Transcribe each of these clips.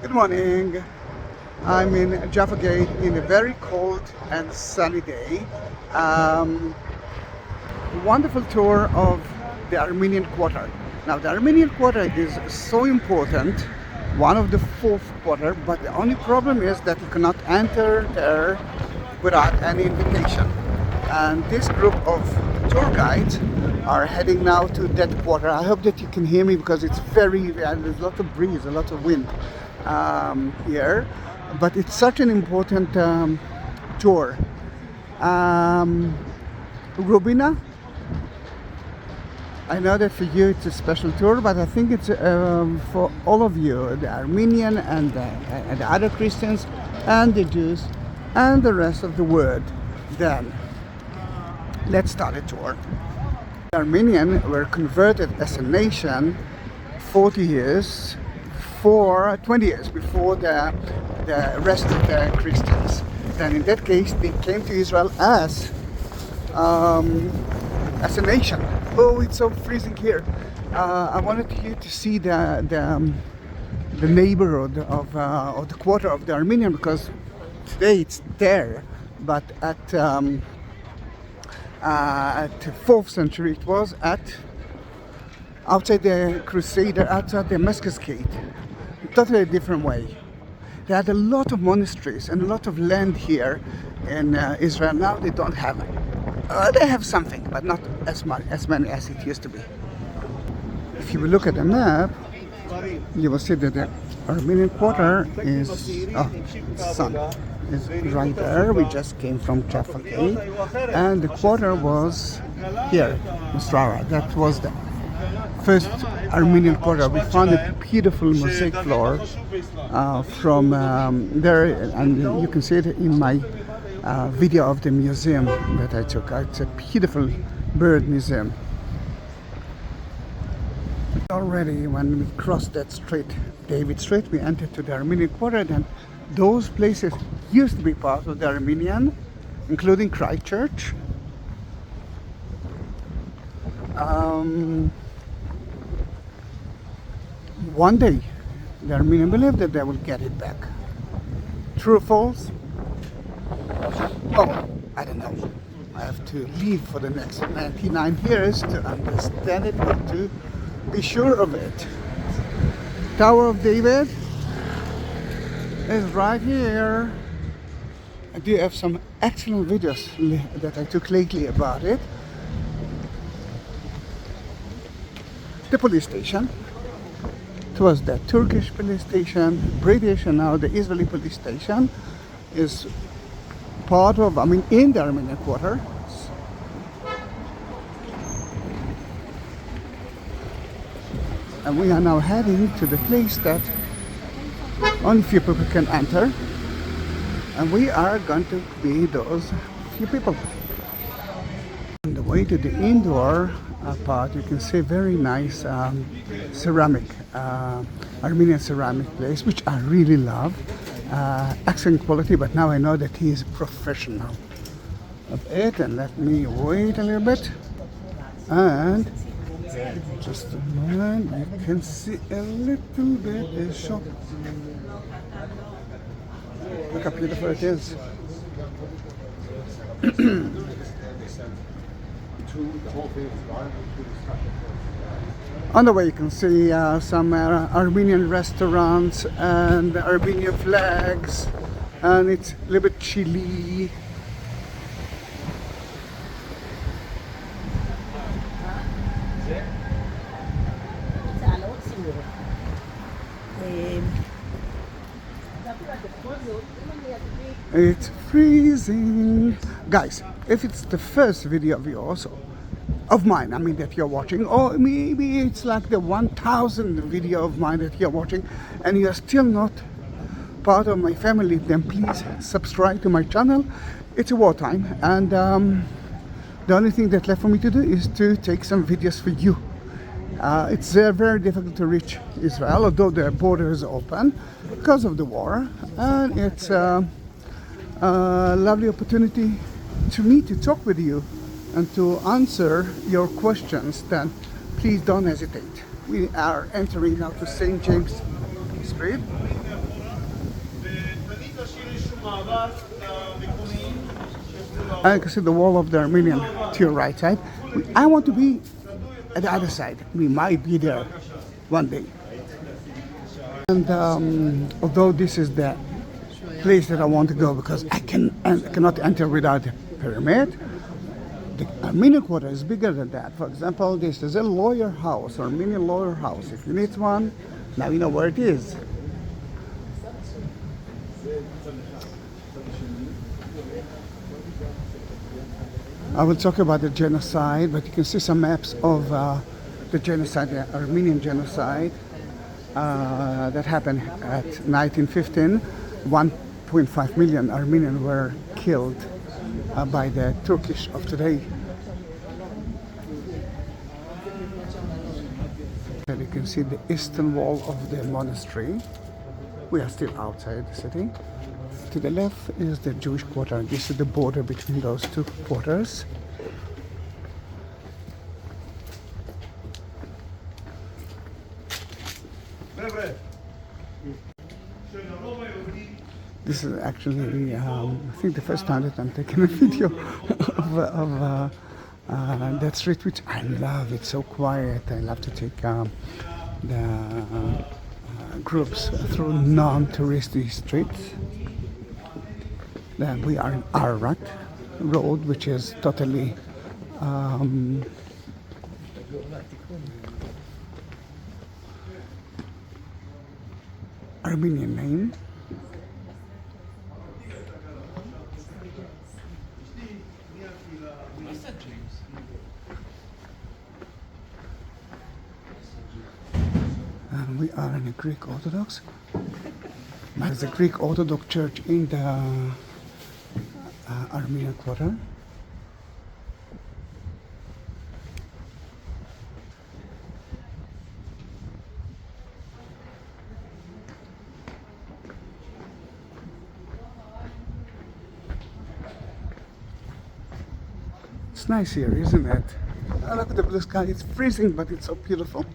Good morning. I'm in Jaffa Gate in a very cold and sunny day. Wonderful tour of the Armenian Quarter. Now the Armenian Quarter is so important, one of the 4th quarter, but the only problem is that you cannot enter there without any invitation. And this group of tour guides are heading now to that quarter. I hope that you can hear me because it's there's a lot of breeze, a lot of wind here, but it's such an important tour. Rubina, I know that for you it's a special tour, but I think it's for all of you, the Armenian and the other Christians and the Jews and the rest of the world. Then let's start a tour. The Armenians were converted as a nation 20 years before the rest of the Christians. Then in that case they came to Israel as a nation. Oh, it's so freezing here. I wanted you to see the neighborhood of the quarter of the Armenian, because today it's there, but at 4th century it was outside the Crusader, outside the Damascus Gate. Totally different way. They had a lot of monasteries and a lot of land here in Israel. Now they don't have it. They have something, but not as many as it used to be. If you look at the map, you will see that the Armenian Quarter is sun is right there. We just came from Jaffa Gate, and the quarter was here, Mostrara. That was the first Armenian Quarter. We found a beautiful mosaic floor from there, and you can see it in my video of the museum that I took. It's a beautiful bird museum. Already when we crossed that street, David Street, we entered to the Armenian Quarter. Then those places used to be part of the Armenian, including Christchurch. One day the Armenians believe that they will get it back. True or false? Oh, I don't know. I have to live for the next 99 years to understand it, but to be sure of it. Tower of David is right here. I do have some excellent videos that I took lately about it. The police station. It was the Turkish police station, British, and now the Israeli police station is part of, in the Armenian Quarter. And we are now heading to the place that only few people can enter, and we are going to be those few people. On the way to the indoor part, you can see very nice ceramic, Armenian ceramic place, which I really love. Excellent quality, but now I know that he is a professional of it. And let me wait a little bit, and just a moment, you can see a little bit a shop. Look how beautiful it is. On the way you can see some Armenian restaurants and Armenian flags, and it's a little bit chilly. It's freezing. Guys, if it's the first video of yours, of mine, that you're watching, or maybe it's like the 1000th video of mine that you're watching, and you're still not part of my family, then please subscribe to my channel. It's a wartime, and the only thing that's left for me to do is to take some videos for you. It's very difficult to reach Israel, although the border is open because of the war, and it's a lovely opportunity to me to talk with you and to answer your questions. Then please don't hesitate. We are entering now to St. James Street. And you can see the wall of the Armenian to your right side. I want to be at the other side. We might be there one day. And although this is the place that I want to go because I cannot enter without a permit, the Armenian Quarter is bigger than that. For example, this is a lawyer house, Armenian lawyer house. If you need one, now you know where it is. I will talk about the genocide, but you can see some maps of the genocide, the Armenian genocide that happened at 1915. 1.5 million Armenians were killed by the Turkish of today. And you can see the eastern wall of the monastery. We are still outside the city. To the left is the Jewish quarter. This is the border between those two quarters. This is actually, I think, the first time that I'm taking a video of that street, which I love. It's so quiet. I love to take the groups through non-touristy streets. Then we are in Arak Road, which is totally Armenian name. And we are in a Greek Orthodox. There's a Greek Orthodox Church in the Armenian Quarter. It's nice here, isn't it? Oh, look at the blue sky. It's freezing, but it's so beautiful.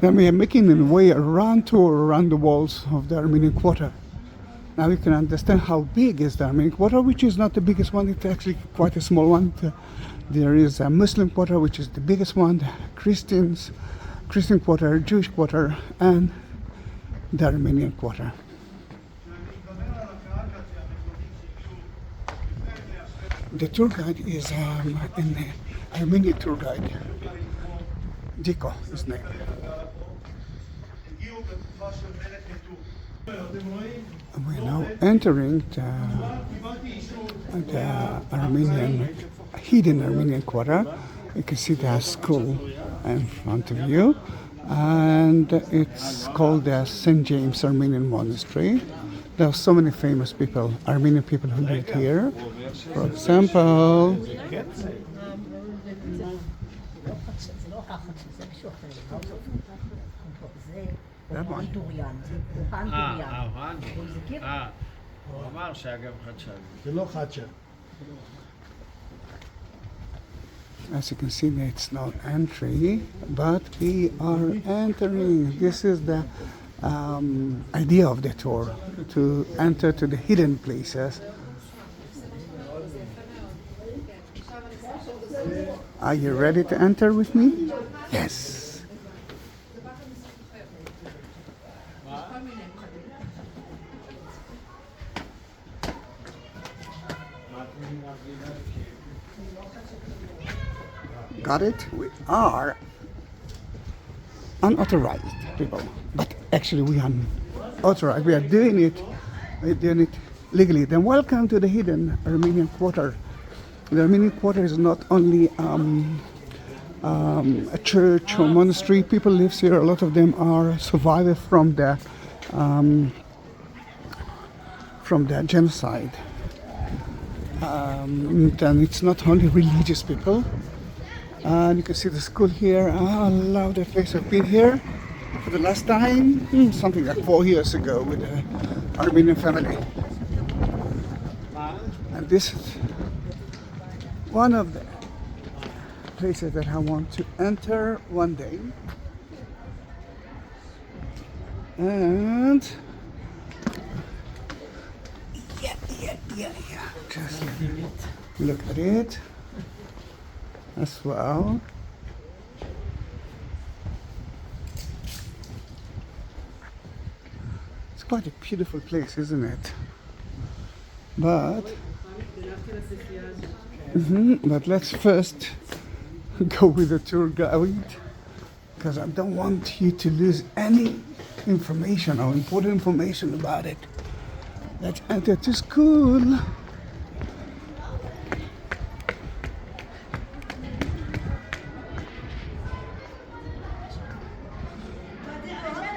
Then we are making a way around the walls of the Armenian Quarter. Now you can understand how big is the Armenian Quarter, which is not the biggest one. It's actually quite a small one. There is a Muslim Quarter, which is the biggest one. The Christian Quarter, Jewish Quarter, and the Armenian Quarter. The tour guide is an Armenian tour guide. Diko, his name. We are now entering the Armenian, hidden Armenian Quarter. You can see the school in front of you, and it's called the St. James Armenian Monastery. There are so many famous people, Armenian people who lived here. For example, that one. As you can see, it's not entry, but we are entering. This is the idea of the tour, to enter to the hidden places. Are you ready to enter with me? Yes. Got it? We are unauthorized people, but actually we are authorized. We are doing it legally. Then welcome to the hidden Armenian Quarter. The Armenian Quarter is not only a church or monastery. People live here. A lot of them are survivors from the genocide. And it's not only religious people. And you can see the school here. I love the place. I've been here for the last time, something like 4 years ago, with the Armenian family. And this is one of the places that I want to enter one day. And Yeah. Just look at it as well. It's quite a beautiful place, isn't it? But let's first go with the tour guide, because I don't want you to lose any information or important information about it. Let's enter to school.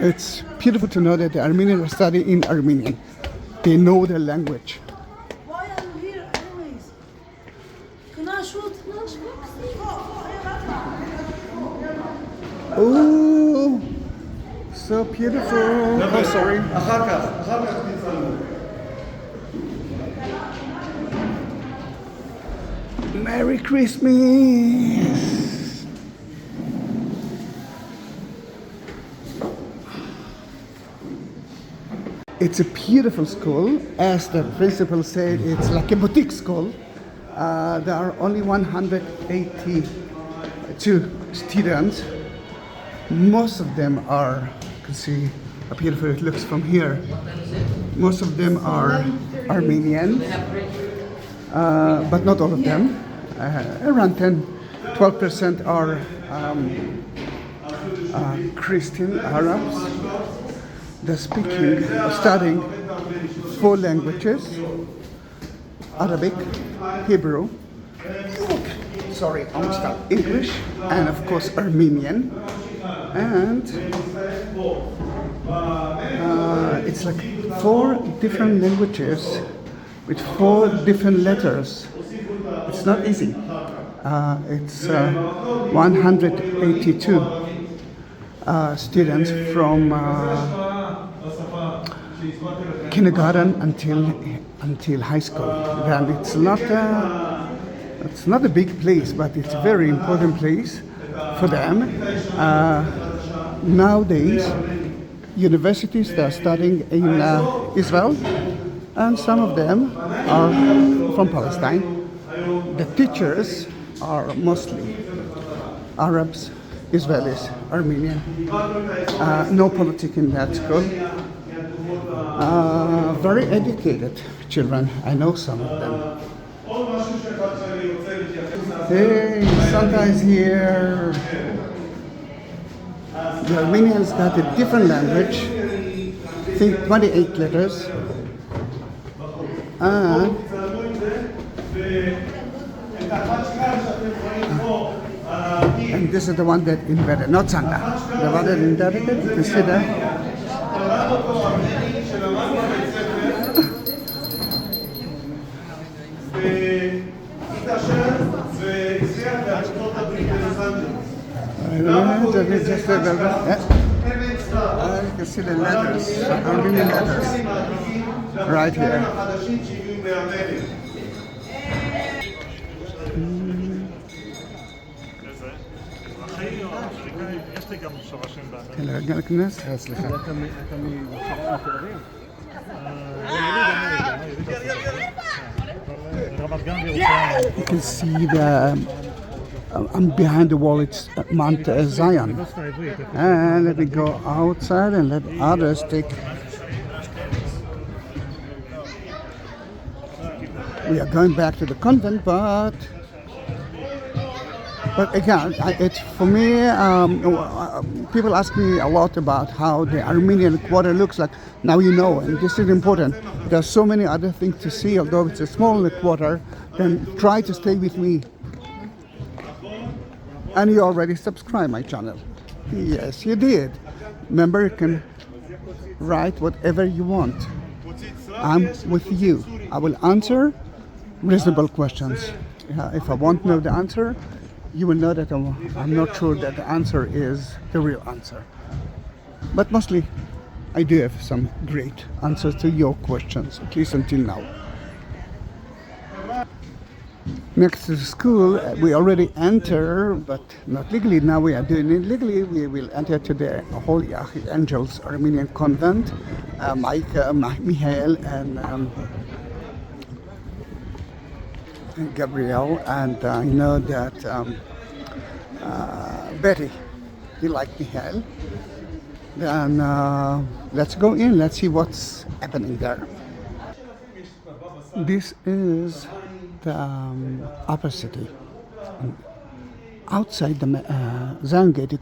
It's beautiful to know that the Armenians are studying in Armenian. They know their language. Why are you here anyways? Can I shoot? Oh, so beautiful. Oh, sorry. Merry Christmas. It's a beautiful school. As the principal said, it's like a boutique school. There are only 182 students. Most of them are, you can see how beautiful it looks from here. Most of them are Armenian, but not all of them. Around 12% are Christian Arabs. They're studying 4 languages: Arabic, Hebrew, English, and of course Armenian. And it's like 4 different languages with 4 different letters. It's not easy. It's 182 students from kindergarten until high school. And it's not a big place, but it's a very important place for them. Nowadays, universities that are studying in Israel, and some of them are from Palestine. The teachers are mostly Arabs, Israelis, Armenian. No politics in that school. Very educated children. I know some of them. Hey, Santa is here. The Armenians got a different language. I think 28 letters. And this is the one that invented, not Santa. The one that invented it, you can see that. You can see the letters, Armenian letters, right here. You can see I'm behind the wall, it's Mount Zion. And let me go outside and let others take. We are going back to the convent, but again, it's for me. People ask me a lot about how the Armenian Quarter looks like. Now you know, and this is important. There are so many other things to see. Although it's a small quarter, then try to stay with me. And you already subscribed my channel. Yes, you did. Remember, you can write whatever you want. I'm with you. I will answer reasonable questions. If I won't know the answer, you will know that I'm not sure that the answer is the real answer. But mostly, I do have some great answers to your questions, at least until now. Next to the school, we already enter, but not legally. Now we are doing it legally. We will enter to the Holy Archangels Armenian Convent. Michael and Gabrielle, and I know that Betty, you like Michael. Then let's go in, let's see what's happening there. This is the upper city. Outside the Zion Gate, you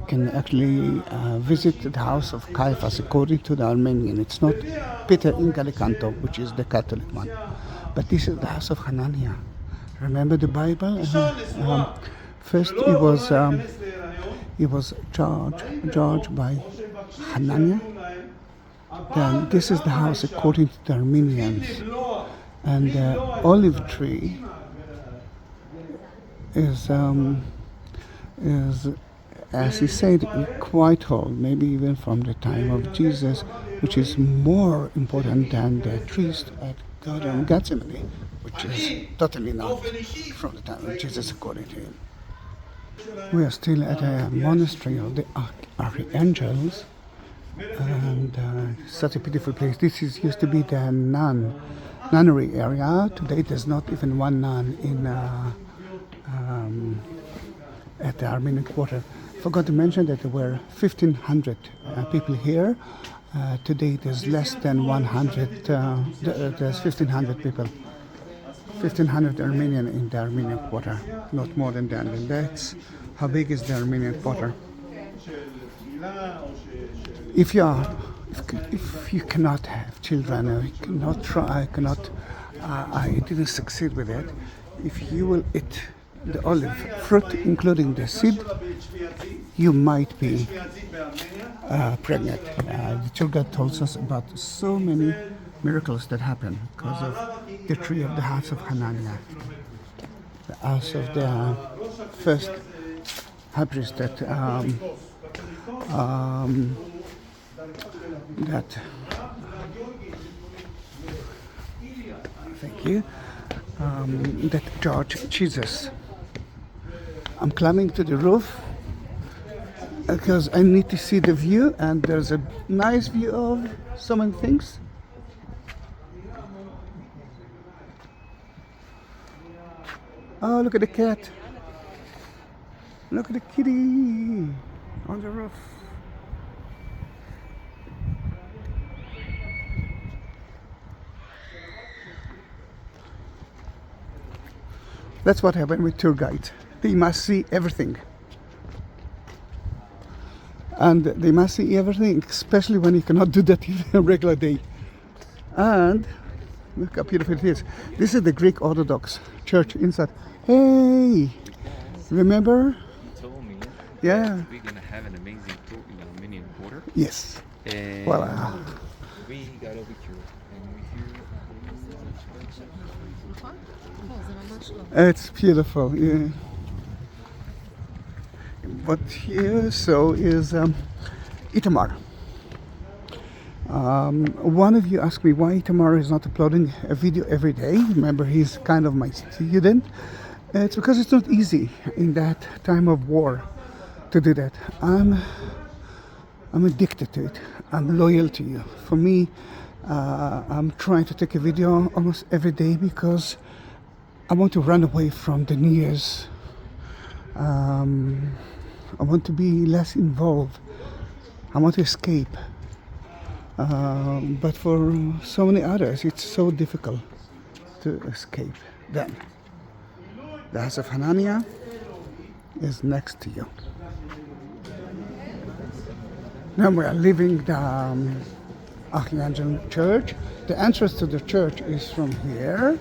can actually visit the house of Caiaphas according to the Armenian. It's not Peter in Galicanto, which is the Catholic one, but this is the house of Hananiah. Remember the Bible? First, he was judged by Hananiah. Then this is the house according to the Armenians, and the olive tree is as he said, quite old, maybe even from the time of Jesus, which is more important than the trees at Garden of Gethsemane, which is totally not from the time of Jesus according to him. We are still at a monastery of the Archangels, and such a beautiful place. This used to be the nunnery area. Today there's not even one nun in at the Armenian Quarter. Forgot to mention that there were 1,500 people here. Today there's less than 100. There's 1,500 people. 1,500 Armenian in the Armenian Quarter, not more than that. And that's how big is the Armenian Quarter. If you cannot have children, or you cannot try, I didn't succeed with it. If you will eat the olive fruit, including the seed, you might be pregnant. The tour guide tells us about so many miracles that happen because of the tree of the house of Hananiah, the house of the first high priest that thank you, that judged Jesus. I'm climbing to the roof because I need to see the view, and there's a nice view of so many things. Oh, look at the cat. Look at the kitty on the roof. That's what happened with tour guides. They must see everything. And they must see everything, especially when you cannot do that in a regular day. And look how beautiful it is. This is the Greek Orthodox Church inside. Hey! Remember? You told me. Yeah. We're going to have an amazing tour in the Armenian Quarter. Yes. And Well, we got over here. And it's beautiful, yeah. What you saw is Itamar. One of you asked me why Itamar is not uploading a video every day. Remember, he's kind of my student. It's because it's not easy in that time of war to do that. I'm addicted to it. I'm loyal to you. For me, I'm trying to take a video almost every day because I want to run away from the New Year's. I want to be less involved. I want to escape. But for so many others, it's so difficult to escape. Then, the house of Hananiah is next to you. Now we are leaving the Archangel Church. The entrance to the church is from here,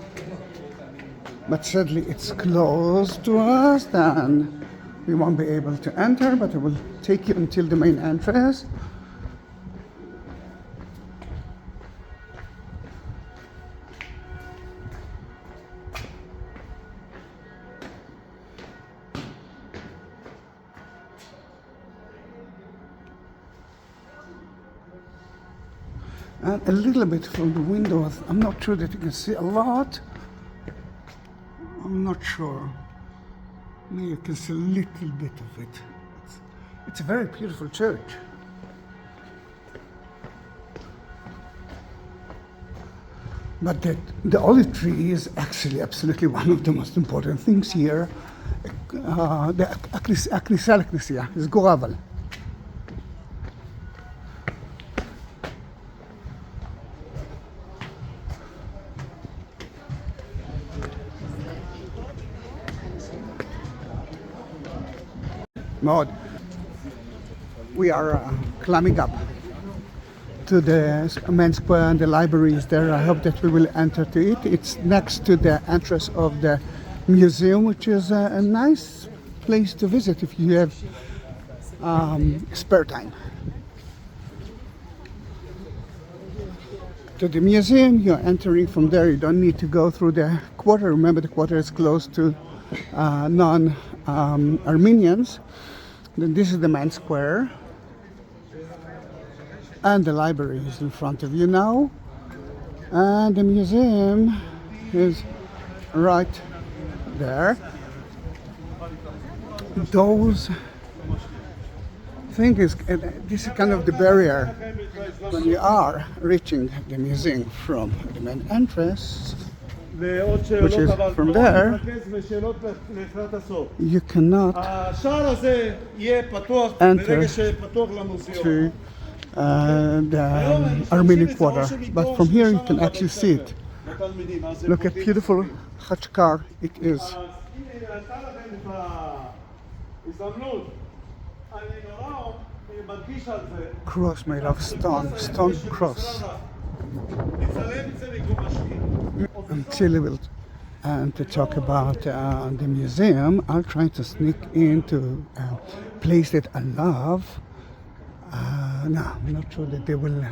but sadly it's closed to us, then we won't be able to enter, but it will take you until the main entrance. And a little bit from the windows. I'm not sure that you can see a lot. I'm not sure. Maybe you can see a little bit of it. It's a very beautiful church. But the olive tree is actually absolutely one of the most important things here. The Ecclesia is Goraval. Maud, we are climbing up to the main square, and the library is there. I hope that we will enter to it. It's next to the entrance of the museum, which is a nice place to visit if you have spare time. To the museum, you're entering from there. You don't need to go through the quarter. Remember, the quarter is closed to non-Armenians. Then this is the main square, and the library is in front of you now, and the museum is right there. Those thing is, this is kind of the barrier when you are reaching the museum from the main entrance, which is from there. You cannot enter to the Armenian Quarter, but from here you can actually see it. Look at beautiful Khachkar it is. Cross made of stone cross. Until we'll to talk about the museum, I'll try to sneak into a place that I love. No, I'm not sure that they will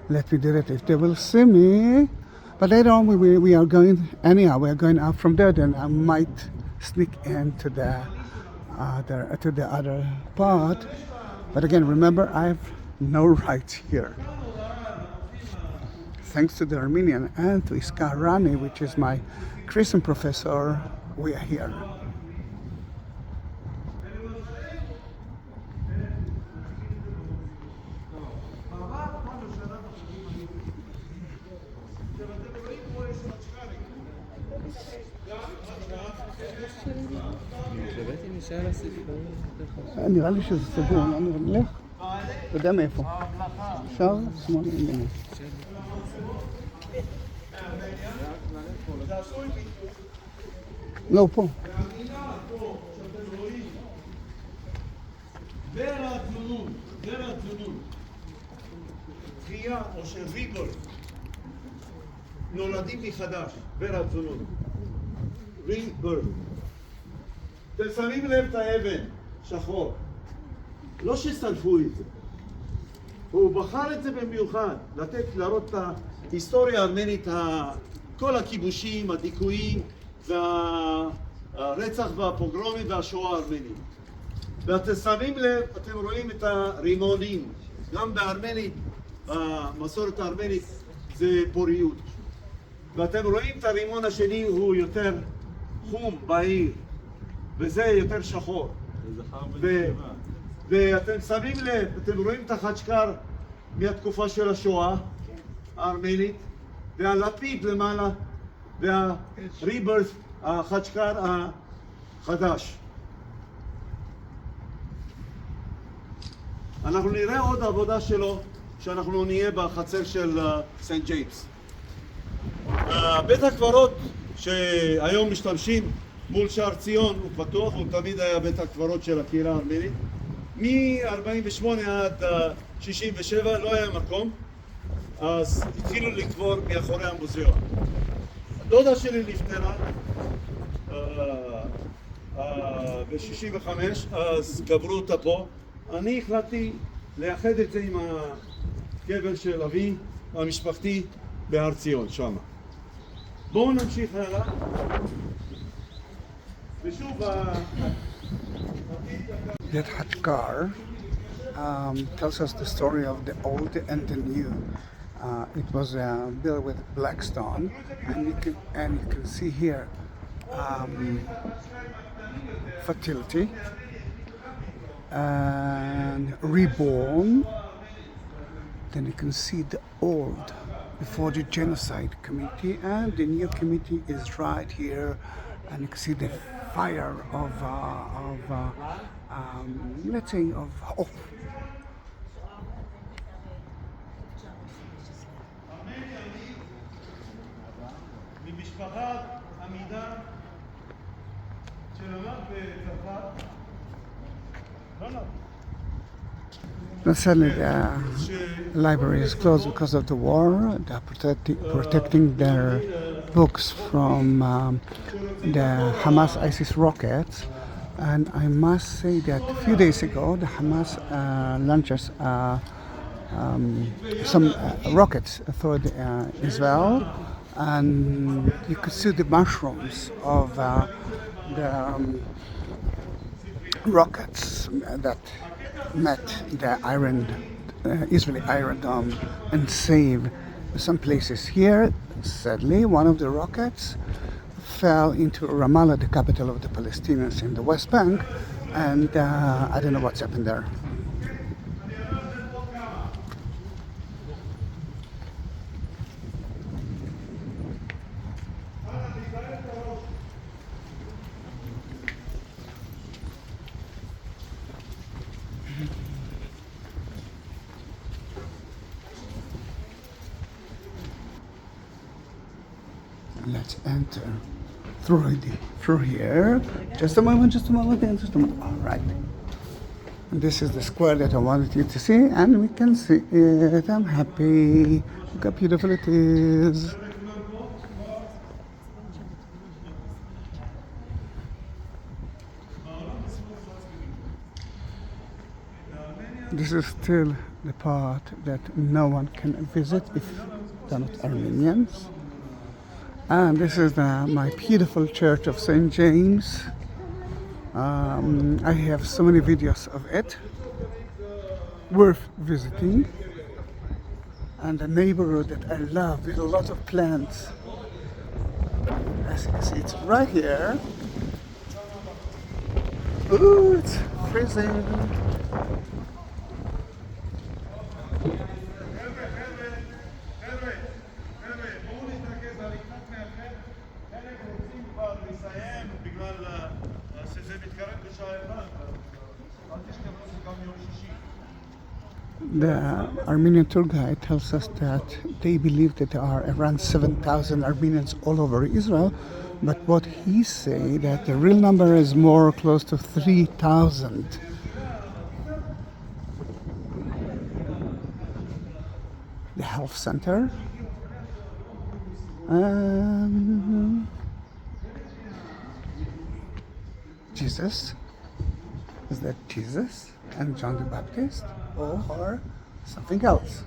let me do that if they will see me. But later on, we are going anyhow. We are going out from there. Then I might sneak into the other part. But again, remember, I have no rights here. Thanks to the Armenian and to Iska Rani, which is my Christian professor, we are here. נראה לי שזה סגור, לא נלך? אתה יודע מאיפה? אפשר? שמאל ימינה. לא, פה. תחייה או של ריבול נולדים מחדש, ברצונות. ריבול. אתם שמים לב את האבן, שחור. לא שסלפו את זה. הוא בחר את זה במיוחד, להראות את ההיסטוריה הארמנית, כל הכיבושים, הדיכויים, והרצח והפוגרומים והשואה הארמנית. ואתם שמים לב, אתם רואים את הרימונים, גם בארמנית, במסורת הארמנית זה פוריות. ואתם רואים את הרימון השני הוא יותר חום, בהיר, וזה יותר שחור. ואתם שמים לב, אתם רואים את החצ'קר מהתקופה של השואה הארמנית, והלפיד למעלה, והריברס, החצ'קר החדש. אנחנו נראה עוד עבודה שלו, שאנחנו נהיה בחצר של סנט ג'יימס. בית הקברות שהיום משתמשים מול שער ציון הוא פתוח, הוא תמיד היה בית הקברות של הקהילה הארמנית. מ-48 עד 67 לא היה מקום, אז התחילו לקבור מאחורי המוזיאון. הדודה שלי נפטרה ב-65, אז קברו אותה פה. אני החלטתי לאחד את זה עם הקבר של אבי המשפחתי בהר ציון, שמה. בואו נמשיך הלאה. ושוב, That Hatkar tells us the story of the old and the new. It was built with black stone, and you can see here fertility and reborn. Then you can see the old, before the genocide committee, and the new committee is right here, and you can see the fire of let's say, of hope. ממשפחת עמידה שלמד בצרפת. Now suddenly the library is closed because of the war. They're protecting their books from the Hamas ISIS rockets. And I must say that a few days ago, the Hamas launches some rockets toward Israel, and you could see the mushrooms of the rockets that met the Israeli Iron Dome and saved some places. Here, sadly, one of the rockets fell into Ramallah, the capital of the Palestinians in the West Bank, and I don't know what's happened there. Let's enter through here. Just a moment. All right. And this is the square that I wanted you to see, and we can see it. I'm happy. Look how beautiful it is. This is still the part that no one can visit if they're not Armenians. And this is my beautiful church of St. James. I have so many videos of it, worth visiting. And the neighborhood that I love with a lot of plants. As you can see, it's right here. Ooh, it's freezing. The Armenian tour guide tells us that they believe that there are around 7,000 Armenians all over Israel, but what he say that the real number is more close to 3,000. The health center. Jesus. Is that Jesus and John the Baptist, or something else?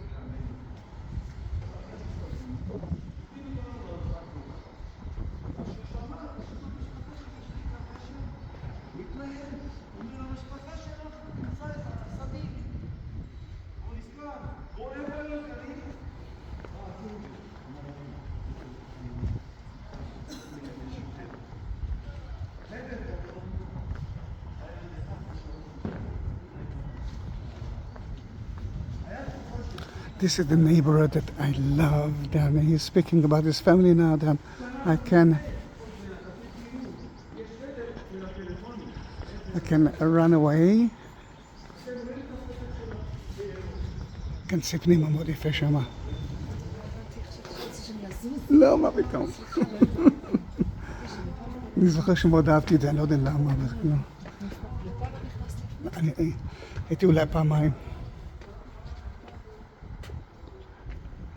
This is the neighborhood that I love. And he's speaking about his family now. Then I can run away. can ספנים מאוד יפה שמה. לא, מה פתאום. אני זוכר שמאוד אהבתי את זה, אני לא יודע למה, אבל כאילו... הייתי אולי פעמיים.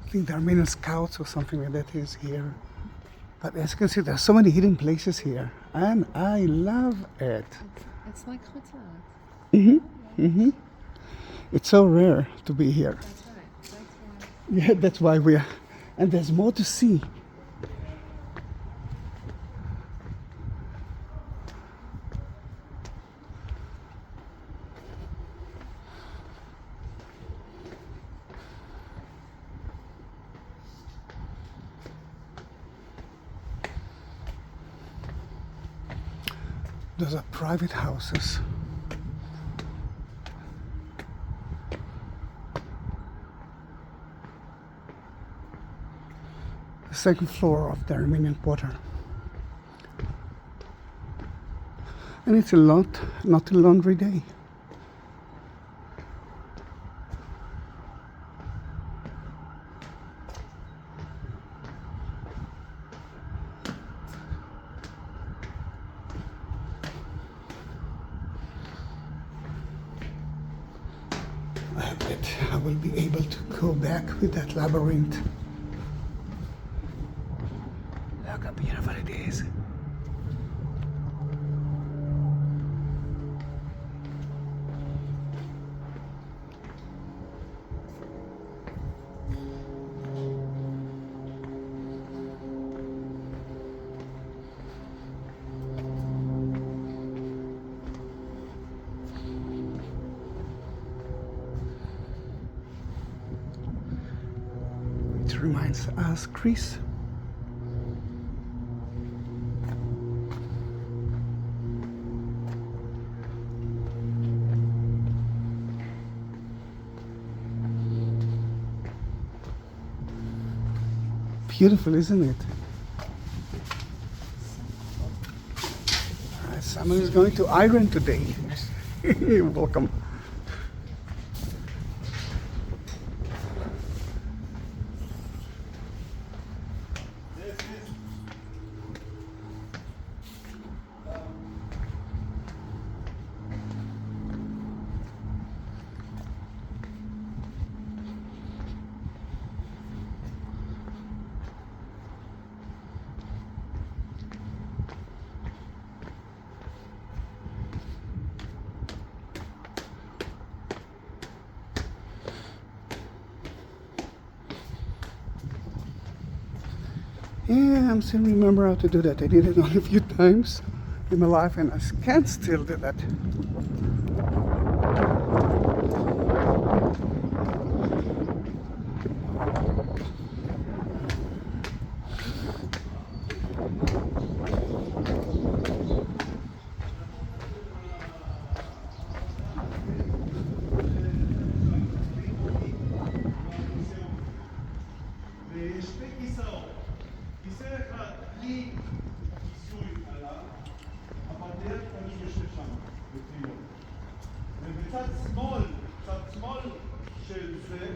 I think the Armenian Scouts or something like that is here. But as you can see, there are so many hidden places here. And I love it. It's like hotel. It's so rare to be here. That's right. Yeah, that's why we are. And there's more to see. Those are private houses. the second floor of the Armenian Quarter. And it's not a laundry day. I hope that I will be able to go back with that labyrinth. Look how beautiful it is. It reminds us, Chris. Beautiful, isn't it? All right, someone is going to iron today. Welcome. Yeah, I still remember how to do that. I did it only a few times in my life and I can still do that.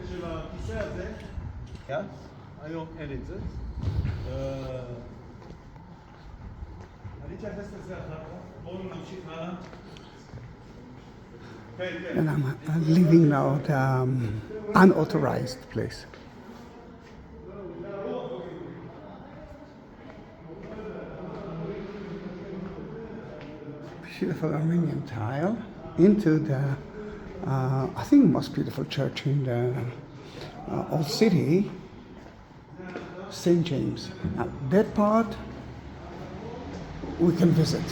של הכיסא הזה, היום אין את זה. אני אתייחס לזה אחר כך, בואו נמשיך הלאה. And I'm leaving now the unauthorized place. Beautiful Armenian tile into the, I think, most beautiful church in the old city, St. James. Now, that part we can visit.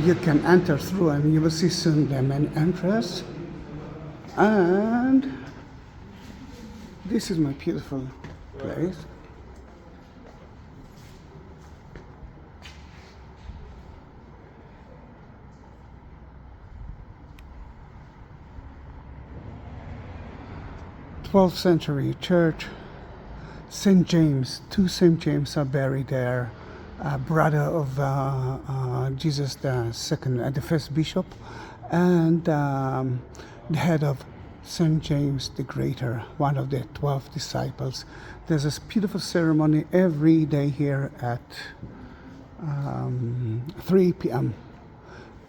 You can enter through and you will see soon the main entrance. And this is my beautiful place. th century church, St. James. Two St. James are buried there. Brother of Jesus II, the first bishop, and the head of St. James the Greater, one of the 12 disciples. There's this beautiful ceremony every day here at 3 p.m.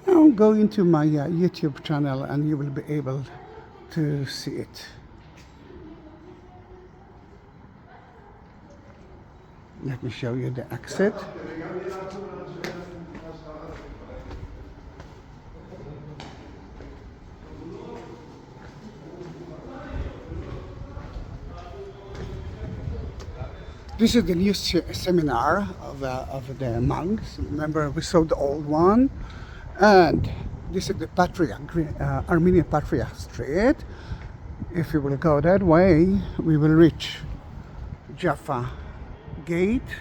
Now go into my YouTube channel and you will be able to see it. Let me show you the exit. This is the new seminar of the monks. Remember, we saw the old one. And this is the Armenian Patriarch Street. If you will go that way, we will reach Jaffa Gate,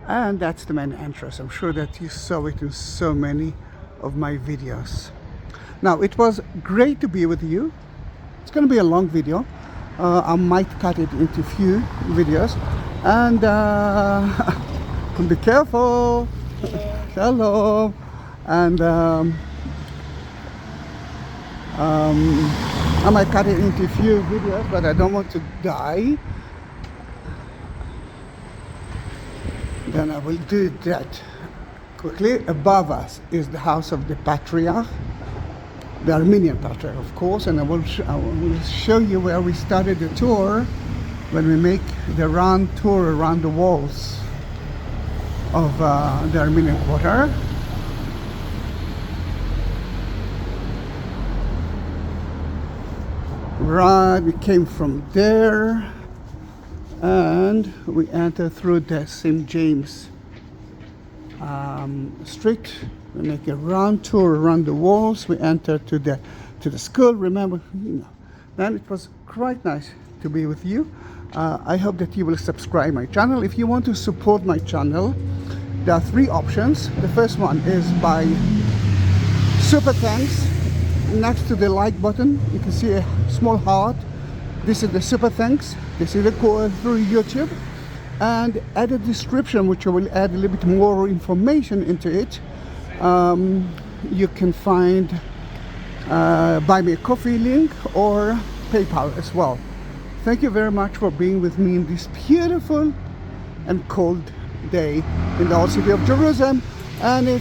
and that's the main entrance. I'm sure that you saw it in so many of my videos. Now, it was great to be with you. It's going to be a long video, I might cut it into few videos, and be careful. Hello. And I might cut it into few videos, but I don't want to die. Then I will do that quickly. Above us is the house of the Patriarch, the Armenian Patriarch, of course, and I will show you where we started the tour when we make the round tour around the walls of the Armenian Quarter. Right, we came from there and we enter through the St. James Street. We make a round tour around the walls. We enter to the school. Remember, man, it was quite nice to be with you. I hope that you will subscribe my channel. If you want to support my channel, there are three options. The first one is by super thanks. Next to the like button, you can see a small heart. This is the super thanks. This is the call through YouTube. And add a description, which I will add a little bit more information into it. You can find Buy Me a Coffee link or PayPal as well. Thank you very much for being with me in this beautiful and cold day in the old city of Jerusalem. And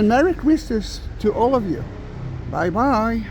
Merry Christmas to all of you. Bye bye.